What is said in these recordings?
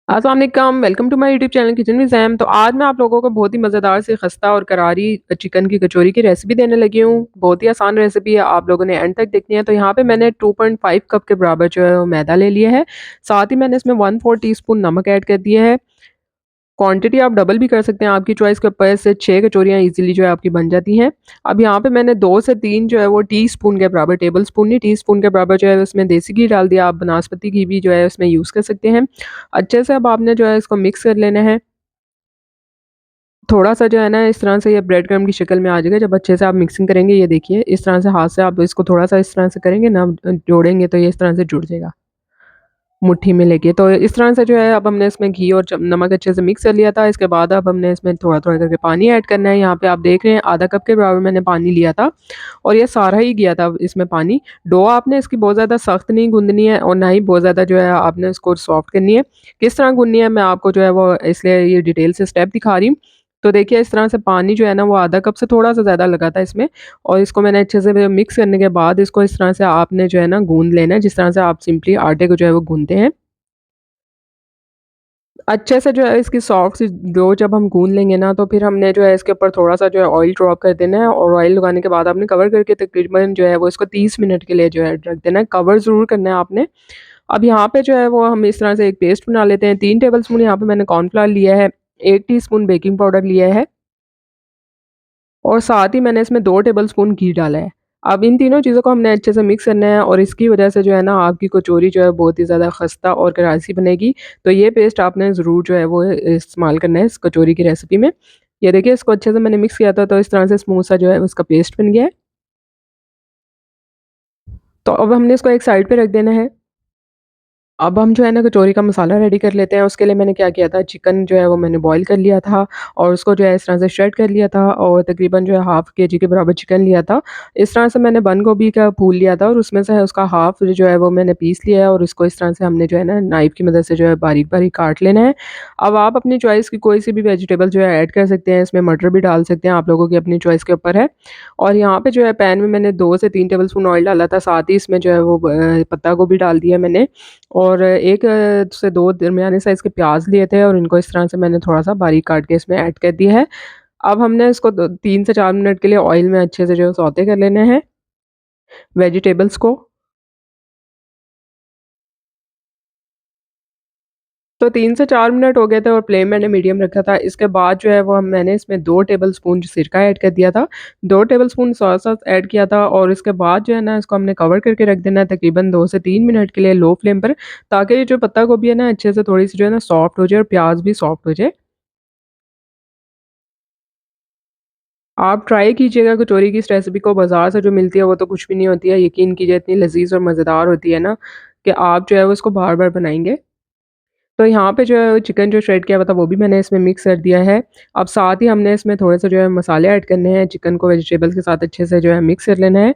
अस्सलाम वालेकुम, welcome to my YouTube channel kitchen with Zaim. तो आज मैं आप लोगों को बहुत ही मज़ेदार से खस्ता और करारी चिकन की कचौरी की रेसिपी देने लगी हूँ। बहुत ही आसान रेसिपी है, आप लोगों ने एंड तक देखनी है। तो यहाँ पे मैंने 2.5 कप के बराबर जो है वो मैदा ले लिया है। साथ ही मैंने इसमें 1/4 टीस्पून नमक ऐड कर दिया है। क्वांटिटी आप डबल भी कर सकते हैं, आपकी चॉइस के ऊपर से 6 कचौरियाँ ईज़िली जो है आपकी बन जाती हैं। अब यहाँ पे मैंने 2 से 3 जो है वो टीस्पून के बराबर, टेबल स्पून नहीं टीस्पून के बराबर जो है उसमें देसी घी डाल दिया, आप बनास्पति घी भी जो है उसमें यूज़ कर सकते हैं। अच्छे से अब आपने जो है इसको मिक्स कर लेना है। थोड़ा-सा जो है ना इस तरह से ये ब्रेड क्रम्ब की शक्ल में आ जाएगा, जब अच्छे से आप मिक्सिंग करेंगे, ये देखिए इस तरह से हाथ से आप इसको थोड़ा-सा इस तरह से करेंगे ना, जोड़ेंगे तो ये इस तरह से जुड़ जाएगा। मुट्ठी में लेके, तो इस तरह से जो है अब हमने इसमें घी और च नमक अच्छे से मिक्स कर लिया था। इसके बाद अब हमने इसमें थोड़ा-थोड़ा करके पानी ऐड करना है। यहाँ पे आप देख रहे हैं आधा कप के बराबर मैंने पानी लिया था और ये सारा ही गया था इसमें पानी। डो आपने इसकी बहुत ज़्यादा सख्त नहीं गूँदनी है और ना ही बहुत ज़्यादा जो है आपने उसको सॉफ्ट करनी है। किस तरह गूँदनी है मैं आपको जो है वो इसलिए ये डिटेल से स्टेप दिखा रही हूँ। तो देखिए इस तरह से पानी जो है ना वो आधा कप से थोड़ा-सा ज़्यादा लगा था इसमें और इसको मैंने अच्छे से मिक्स करने के बाद इसको इस तरह से आपने जो है ना गूँद लेना है, जिस तरह से आप सिंपली आटे को जो है वो गूँधते हैं। अच्छे से जो है इसकी सॉफ्ट सी डो जब हम गूँध लेंगे ना, तो फिर हमने जो है इसके ऊपर थोड़ा-सा जो है ऑयल ड्रॉप कर देना है और ऑयल लगाने के बाद आपने कवर करके तकरीबन जो है वो इसको 30 मिनट के लिए जो है रख देना है। कवर ज़रूर करना है आपने। अब यहाँ पे जो है वो हम इस तरह से एक पेस्ट बना लेते हैं। 3 टेबलस्पून यहाँ पे मैंने कॉर्नफ्लोर लिया है, 1 टीस्पून बेकिंग पाउडर लिया है और साथ ही मैंने इसमें 2 टेबलस्पून घी डाला है। अब इन तीनों चीज़ों को हमने अच्छे से मिक्स करना है और इसकी वजह से जो है ना आपकी कचौरी जो है बहुत ही ज़्यादा खस्ता और करारी बनेगी। तो ये पेस्ट आपने ज़रूर जो है वो इस्तेमाल करना है इस कचौरी की रेसिपी में। ये देखिए इसको अच्छे से मैंने मिक्स किया था, तो इस तरह से स्मूथ सा जो है उसका पेस्ट बन गया है। तो अब हमने इसको एक साइड पे रख देना है। अब हम जो है ना कचौरी का मसाला रेडी कर लेते हैं। उसके लिए मैंने क्या किया था, चिकन जो है वो मैंने बॉयल कर लिया था और उसको जो है इस तरह से श्रेड कर लिया था और तकरीबन जो है हाफ़ केजी के बराबर चिकन लिया था। इस तरह से मैंने बंद गोभी का फूल लिया था और उसमें से उसका हाफ़ जो है वो मैंने पीस लिया है और इसको इस तरह से हमने जो है ना नाइफ़ की मदद से जो है बारीक-बारीक काट लेना है। अब आप अपनी चॉइस की कोई सी भी वेजिटेबल जो है ऐड कर सकते हैं, इसमें मटर भी डाल सकते हैं, आप लोगों की अपनी चॉइस के ऊपर है। और यहाँ पे जो है पैन में मैंने 2 से 3 टेबलस्पून ऑयल डाला था, साथ ही इसमें जो है वो पत्ता गोभी डाल दिया मैंने और 1 से 2 दरमियाने साइज़ के प्याज़ लिए थे और इनको इस तरह से मैंने थोड़ा-सा बारीक काट के इसमें ऐड कर दिया है। अब हमने इसको द 3 से 4 मिनट के लिए ऑयल में अच्छे से जो है सौते कर लेना है वेजिटेबल्स को। तो 3 से 4 मिनट हो गए थे और फ्लेम मैंने मीडियम रखा था। इसके बाद जो है वो मैंने इसमें 2 टेबलस्पून सिरका ऐड कर दिया था, 2 टेबलस्पून सोया सॉस ऐड किया था और इसके बाद जो है ना इसको हमने कवर करके रख देना है तकरीबन 2 से 3 मिनट के लिए लो फ्लेम पर, ताकि ये जो पत्ता गोभी है ना अच्छे से थोड़ी-सी जो है ना सॉफ्ट हो जाए और प्याज़ भी सॉफ्ट हो जाए। आप ट्राई कीजिएगा कचौरी की इस रेसिपी को, बाज़ार से जो मिलती है वो तो कुछ भी नहीं होती है। यकीन कीजिए इतनी लज़ीज़ और मज़ेदार होती है ना कि आप जो है वो इसको बार-बार बनाएँगे। तो यहाँ पे जो है चिकन जो श्रेड किया हुआ था वो भी मैंने इसमें मिक्स कर दिया है। अब साथ ही हमने इसमें थोड़े-से जो है मसाले ऐड करने हैं, चिकन को वेजिटेबल्स के साथ अच्छे से जो है मिक्स कर लेना है।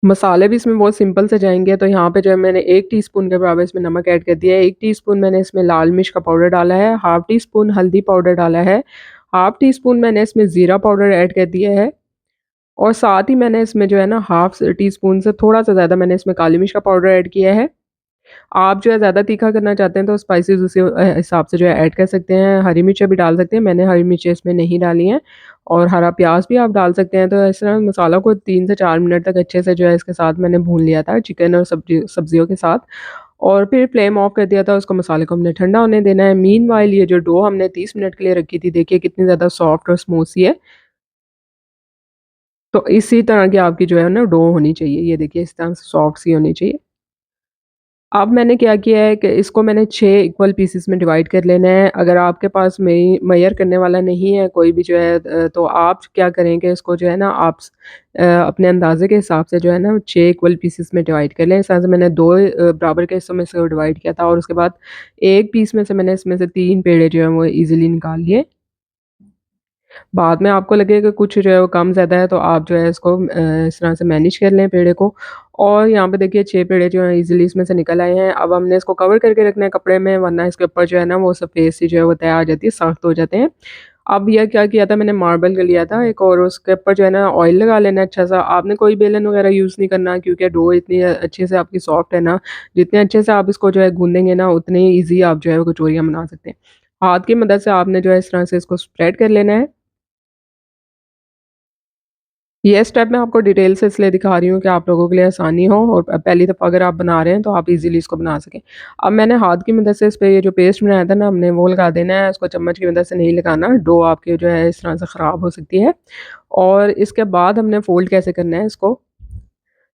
मसाले भी इसमें बहुत सिंपल से जाएँगे, तो यहाँ पे जो है मैंने 1 टीस्पून के बराबर इसमें नमक ऐड कर दिया है, 1 टीस्पून मैंने इसमें लाल मिर्च का पाउडर डाला है, हाफ़ टी स्पून हल्दी पाउडर डाला है, हाफ़ टी स्पून मैंने इसमें ज़ीरा पाउडर ऐड कर दिया है और साथ ही मैंने इसमें जो है ना हाफ़ टी स्पून से थोड़ा-सा ज़्यादा मैंने इसमें काली मिर्च का पाउडर ऐड किया है। आप जो है ज़्यादा तीखा करना चाहते हैं तो स्पाइसेस उसी हिसाब से जो है ऐड कर सकते हैं। हरी मिर्चें भी डाल सकते हैं, मैंने हरी मिर्चें इसमें नहीं डाली हैं और हरा प्याज़ भी आप डाल सकते हैं। तो इस तरह मसाला को 3 से 4 मिनट तक अच्छे से जो है इसके साथ मैंने भून लिया था चिकन और सब्जियों के साथ और फिर फ्लेम ऑफ कर दिया था। उसको मसाले को हमने ठंडा होने देना है। मीनवाइल ये जो डो हमने 30 मिनट के लिए रखी थी, देखिए कितनी ज़्यादा सॉफ्ट और स्मूथ सी है। तो इसी तरह की आपकी जो है ना डो होनी चाहिए। ये देखिए इस तरह से सॉफ्ट सी होनी चाहिए। अब मैंने क्या किया है कि इसको मैंने 6 इक्वल पीसेस में डिवाइड कर लेना है। अगर आपके पास मेयर करने वाला नहीं है कोई भी जो है तो आप क्या करें कि इसको जो है ना आप अपने अंदाज़े के हिसाब से जो है ना 6 इक्वल पीसेस में डिवाइड कर लें। इस तरह से मैंने 2 बराबर के हिस्सों में इसको डिवाइड किया था और उसके बाद 1 पीस में से मैंने इसमें से 3 पेड़े जो हैं वो ईज़िली निकाल लिए। बाद में आपको लगे कि कुछ जो है वो कम ज़्यादा है तो आप जो है इसको इस तरह से मैनेज कर लें पेड़े को और यहाँ पे देखिए 6 पेड़े जो हैं इज़िली इसमें से निकल आए हैं। अब हमने इसको कवर करके रखना है कपड़े में, वरना इसके ऊपर जो है ना वो सफ़ेद सी जो है वो तैयार आ जाती है, सख्त हो जाते हैं। अब यह क्या किया था मैंने मार्बल का लिया था एक और उसके ऊपर जो है ना ऑयल लगा लेना है अच्छा-सा। आपने कोई बेलन वगैरह यूज़ नहीं करना क्योंकि डो इतनी अच्छे से आपकी सॉफ्ट है ना, जितने अच्छे से आप इसको जो है गूँदेंगे ना उतने ही ईज़ी आप जो है वो कचौरियाँ बना सकते हैं। हाथ की मदद से आपने जो है इस तरह से इसको स्प्रेड कर लेना है। ये स्टेप मैं आपको डिटेल से इसलिए दिखा रही हूँ कि आप लोगों के लिए आसानी हो और पहली दफ़ा अगर आप बना रहे हैं तो आप इज़ीली इसको बना सकें। अब मैंने हाथ की मदद से इस पे ये जो पेस्ट बनाया था ना हमने वो लगा देना है, उसको चम्मच की मदद से नहीं लगाना, डो आपकी जो है इस तरह से ख़राब हो सकती है। और इसके बाद हमने फ़ोल्ड कैसे करना है इसको,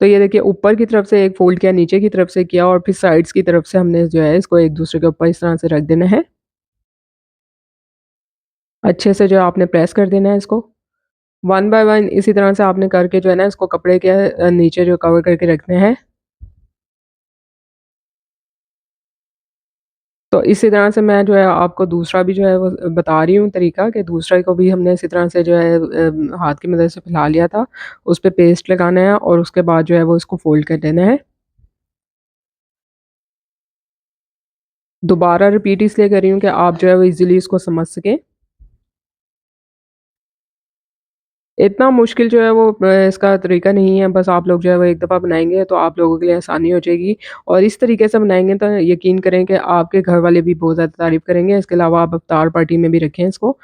तो ये देखिए ऊपर की तरफ से एक फ़ोल्ड किया, नीचे की तरफ से किया और फिर साइड्स की तरफ से हमने जो है इसको एक-दूसरे के ऊपर इस तरह से रख देना है। अच्छे से जो है आपने प्रेस कर देना है इसको। वन बाय वन इसी तरह से आपने करके जो है ना इसको कपड़े के नीचे जो कवर करके रखने हैं। तो इसी तरह से मैं जो है आपको दूसरा भी जो है वो बता रही हूँ तरीका कि दूसरे को भी हमने इसी तरह से जो है हाथ की मदद से फैला लिया था। उस पे पेस्ट लगाना है और उसके बाद जो है वो इसको फ़ोल्ड कर देना है। दोबारा रिपीट इसलिए कर रही हूँ कि आप जो है वो ईज़िली इसको समझ सकें। इतना मुश्किल जो है वो इसका तरीका नहीं है, बस आप लोग जो है वो एक दफ़ा बनाएँगे तो आप लोगों के लिए आसानी हो जाएगी और इस तरीके से बनाएँगे तो यकीन करें कि आपके घर वाले भी बहुत ज़्यादा तारीफ़ करेंगे। इसके अलावा आप इफ्तार पार्टी में भी रखें इसको,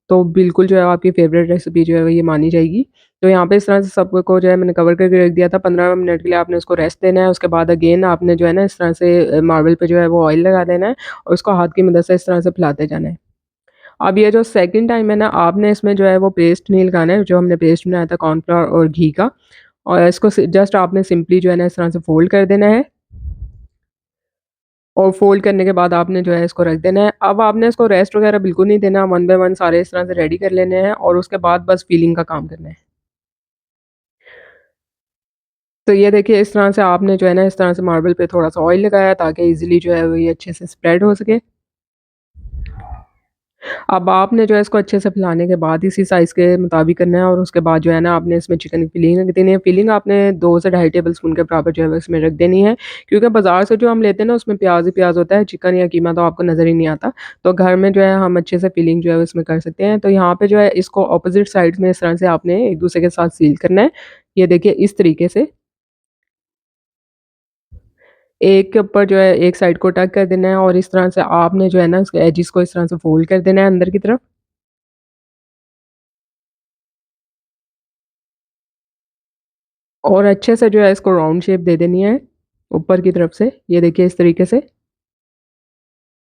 तो बिल्कुल जो है आपकी फ़ेवरेट रेसिपी जो है वो ये मानी जाएगी। तो यहाँ पे इस तरह से सबको जो है मैंने कवर करके रख दिया था, 15 मिनट के लिए आपने उसको रेस्ट देना है, उसके बाद अगेन आपने जो है ना इस तरह से मार्बल पे जो है वो ऑयल लगा देना है और उसको हाथ की मदद से इस तरह से फैलाते जाना है। अब ये जो सेकंड टाइम है ना, आपने इसमें जो है वो पेस्ट नहीं लगाना है, जो हमने पेस्ट बनाया था कॉर्नफ्लोर और घी का और इसको जस्ट आपने सिंपली जो है ना इस तरह से फ़ोल्ड कर देना है और फ़ोल्ड करने के बाद आपने जो है इसको रख देना है। अब आपने इसको रेस्ट वगैरह बिल्कुल नहीं देना, वन बाय वन सारे इस तरह से रेडी कर लेने हैं और उसके बाद बस फिलिंग का काम करना है। तो ये देखिए इस तरह से आपने जो है ना इस तरह से मार्बल पे थोड़ा-सा ऑयल लगाया ताकि ईज़िली जो है वो ये अच्छे से स्प्रेड हो सके। अब आपने जो है इसको अच्छे से फैलाने के बाद इसी साइज़ के मुताबिक करना है और उसके बाद जो है ना आपने इसमें चिकन की फिलिंग रख देनी है। फिलिंग आपने 2 से ढाई टेबल स्पून के बराबर जो है वो इसमें रख देनी है। क्योंकि बाज़ार से जो हम लेते हैं ना उसमें प्याज़ ही प्याज़ होता है, चिकन या कीमा तो आपको नज़र ही नहीं आता। तो घर में जो है हम अच्छे से फिलिंग जो है वो इसमें कर सकते हैं। तो यहाँ पे जो है इसको अपोज़िट साइड्स में इस तरह से आपने एक-दूसरे के साथ सील करना है। ये देखिए इस तरीके से एक के ऊपर जो है एक साइड को टक कर देना है और इस तरह से आपने जो है ना उसके एजेस को इस तरह से फ़ोल्ड कर देना है अंदर की तरफ। और अच्छे से जो है इसको राउंड शेप दे देनी है, ऊपर की तरफ से, ये देखिए इस तरीके से।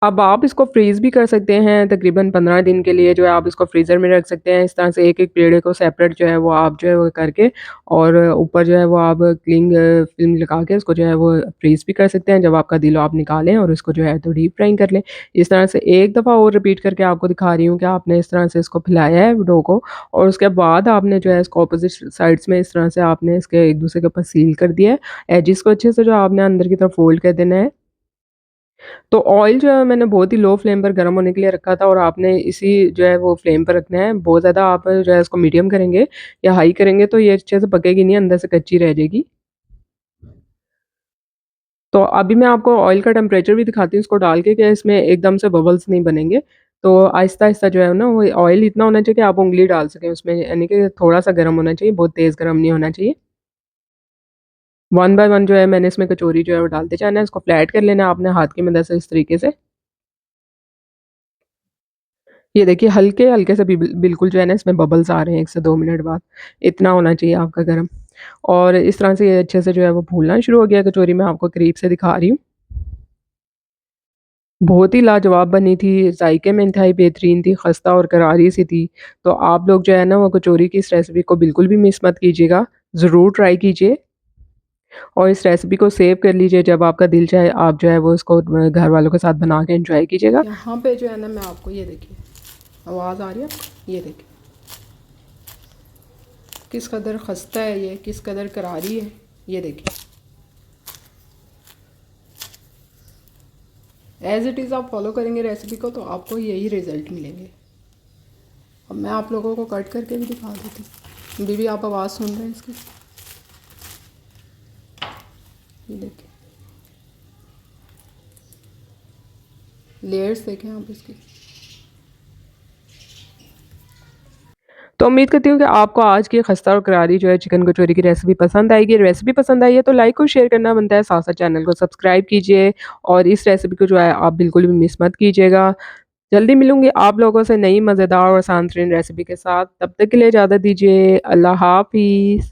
अब आप इसको फ्रीज़ भी कर सकते हैं तकरीबन 15 दिन के लिए जो है आप इसको फ्रीज़र में रख सकते हैं। इस तरह से एक-एक पेड़े को सेपरेट जो है वो आप जो है वो करके और ऊपर जो है वो आप क्लिंग फ़िल्म लगा के उसको जो है वो फ्रीज़ भी कर सकते हैं। जब आपका दिल हो आप निकालें और इसको जो है तो डीप फ्राइंग कर लें। इस तरह से एक दफ़ा और रिपीट करके आपको दिखा रही हूँ कि आपने इस तरह से इसको फैलाया है डो को और उसके बाद आपने जो है इसको अपोज़िट साइड्स में इस तरह से आपने इसके एक-दूसरे के ऊपर सील कर दिया है। एजेस को अच्छे से जो आपने अंदर की तरफ फ़ोल्ड कर देना है। तो ऑयल जो है मैंने बहुत ही लो फ्लेम पर गर्म होने के लिए रखा था और आपने इसी जो है वो फ्लेम पर रखना है। बहुत ज़्यादा आप जो है इसको मीडियम करेंगे या हाई करेंगे तो ये अच्छे से पकेगी नहीं, अंदर से कच्ची रह जाएगी। तो अभी मैं आपको ऑयल का टेम्परेचर भी दिखाती हूँ इसको डाल के कि इसमें एकदम से बबल्स नहीं बनेंगे। तो आहिस्ता-आहिस्ता जो है ना वो ऑयल इतना होना चाहिए कि आप उँगली डाल सकें उसमें, यानी कि थोड़ा-सा गर्म होना चाहिए, बहुत तेज़ गर्म नहीं होना चाहिए। वन बाय वन जो है मैंने इसमें कचौरी जो है वो डालते जाना है, इसको फ्लैट कर लेना है आपने हाथ की मदद से इस तरीके से। ये देखिए हल्के-हल्के से बिल्कुल जो है ना इसमें बबल्स आ रहे हैं 1 से 2 मिनट बाद, इतना होना चाहिए आपका गरम। और इस तरह से ये अच्छे से जो है वो फूलना शुरू हो गया कचौरी, मैं आपको करीब से दिखा रही हूँ। बहुत ही लाजवाब बनी थी, ज़ायके में इंतहाई बेहतरीन थी, खस्ता और करारी सी थी। तो आप लोग जो है ना वो कचौरी की इस रेसिपी को बिल्कुल भी मिस मत कीजिएगा, ज़रूर ट्राई कीजिए और इस रेसिपी को सेव कर लीजिए, जब आपका दिल चाहे आप जो है वो इसको घर वालों के साथ बना के एन्जॉय कीजिएगा। यहाँ पे जो है ना मैं आपको ये देखिए, आवाज़ आ रही है आपको? ये देखिए, किस कदर खस्ता है ये, किस कदर करारी है, ये देखिए। एज़ इट इज़ आप फॉलो करेंगे रेसिपी को तो आपको यही रिज़ल्ट मिलेंगे। अब मैं आप लोगों को कट करके भी दिखा देती हूँ। अभी भी आप आवाज़ सुन रहे हैं इसकी, ये देखिए, लेयर्स देखें आप इसकी। तो उम्मीद करती हूँ कि आपको आज की खस्ता और करारी जो है चिकन कचौरी की रेसिपी पसंद आएगी। रेसिपी पसंद आई है तो लाइक और शेयर करना बनता है, साथ-साथ चैनल को सब्सक्राइब कीजिए और इस रेसिपी को जो है आप बिल्कुल भी मिस मत कीजिएगा। जल्दी मिलूँगी आप लोगों से नई मज़ेदार और आसान तरीन रेसिपी के साथ। तब तक के लिए इजाज़त दीजिए। अल्लाह हाफ़िज़।